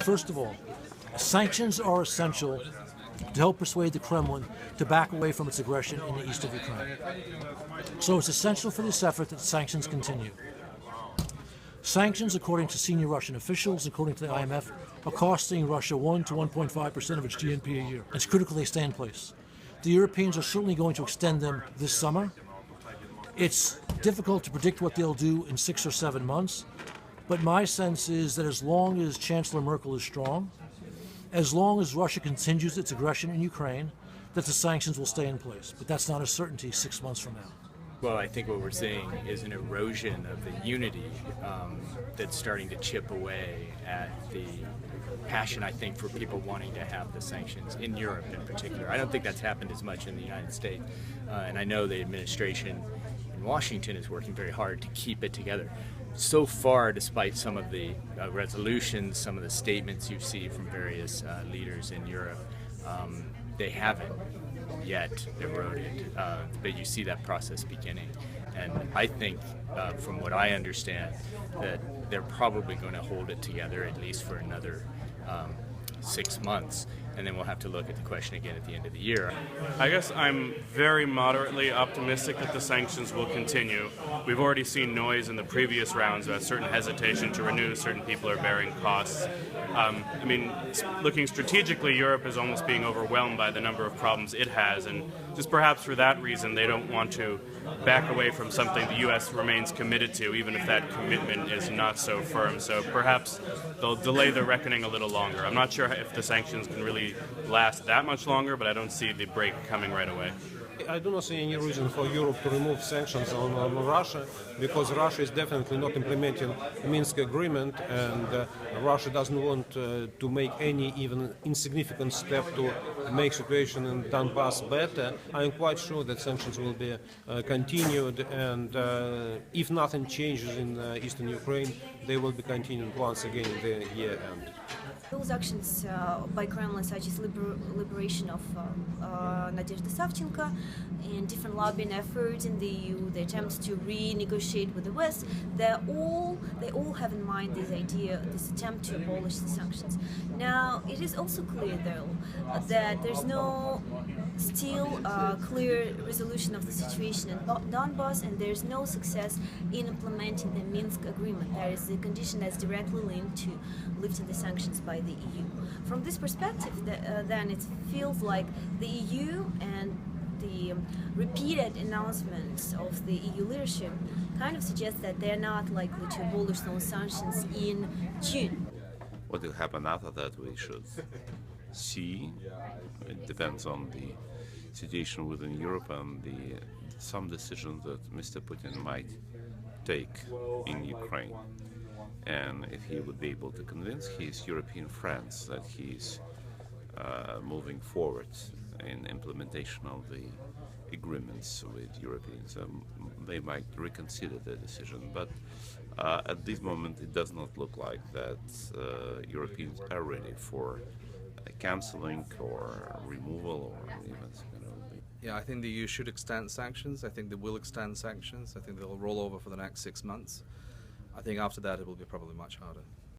First of all, sanctions are essential to help persuade the Kremlin to back away from its aggression in the east of Ukraine. So it's essential for this effort that sanctions continue. Sanctions, according to senior Russian officials, according to the IMF, are costing Russia 1 to 1.5% of its GNP a year. It's critical they stay in place. The Europeans are certainly going to extend them this summer. It's difficult to predict what they'll do in 6 or 7 months, but my sense is that as long as Chancellor Merkel is strong, as long as Russia continues its aggression in Ukraine, that the sanctions will stay in place. But that's not a certainty 6 months from now. Well, I think what we're seeing is an erosion of the unity that's starting to chip away at the passion, I think, for people wanting to have the sanctions in Europe in particular. I don't think that's happened as much in the United States, and I know the administration in Washington is working very hard to keep it together. So far, despite some of the resolutions, some of the statements you see from various leaders in Europe, they haven't yet eroded, but you see that process beginning. And I think, from what I understand, that they're probably going to hold it together at least for another 6 months, and then we'll have to look at the question again at the end of the year. I guess I'm very moderately optimistic that the sanctions will continue. We've already seen noise in the previous rounds about certain hesitation to renew, certain people are bearing costs. I mean, looking strategically, Europe is almost being overwhelmed by the number of problems it has, and just perhaps for that reason they don't want to back away from something the U.S. remains committed to, even if that commitment is not so firm. So perhaps they'll delay the reckoning a little longer. I'm not sure if the sanctions can really last that much longer, but I don't see the break coming right away. I do not see any reason for Europe to remove sanctions on Russia, because Russia is definitely not implementing the Minsk agreement, and Russia doesn't want to make any even insignificant step to make situation in Donbass better. I'm quite sure that sanctions will be continued, and if nothing changes in eastern Ukraine, they will be continued once again in the year end. Those actions by Kremlin, such as liberation of Nadezhda Savchenko and different lobbying efforts in the EU, the attempts to renegotiate with the West, they all have in mind this idea, this attempt to abolish the sanctions. Now, it is also clear, though, that there's no still clear resolution of the situation in Donbass, and there's no success in implementing the Minsk agreement. That is the condition that's directly linked to lifting the sanctions by the EU. From this perspective, then it feels like the EU and the repeated announcements of the EU leadership kind of suggest that they're not likely to abolish those sanctions in June. What will happen after that, we should see. It depends on the situation within Europe and some decisions that Mr. Putin might take in Ukraine. And if he would be able to convince his European friends that he's moving forward in implementation of the agreements with Europeans, they might reconsider their decision. But at this moment, it does not look like that Europeans are ready for cancelling or removal or even. Yeah, I think the EU should extend sanctions. I think they will extend sanctions. I think they'll roll over for the next 6 months. I think after that it will be probably much harder.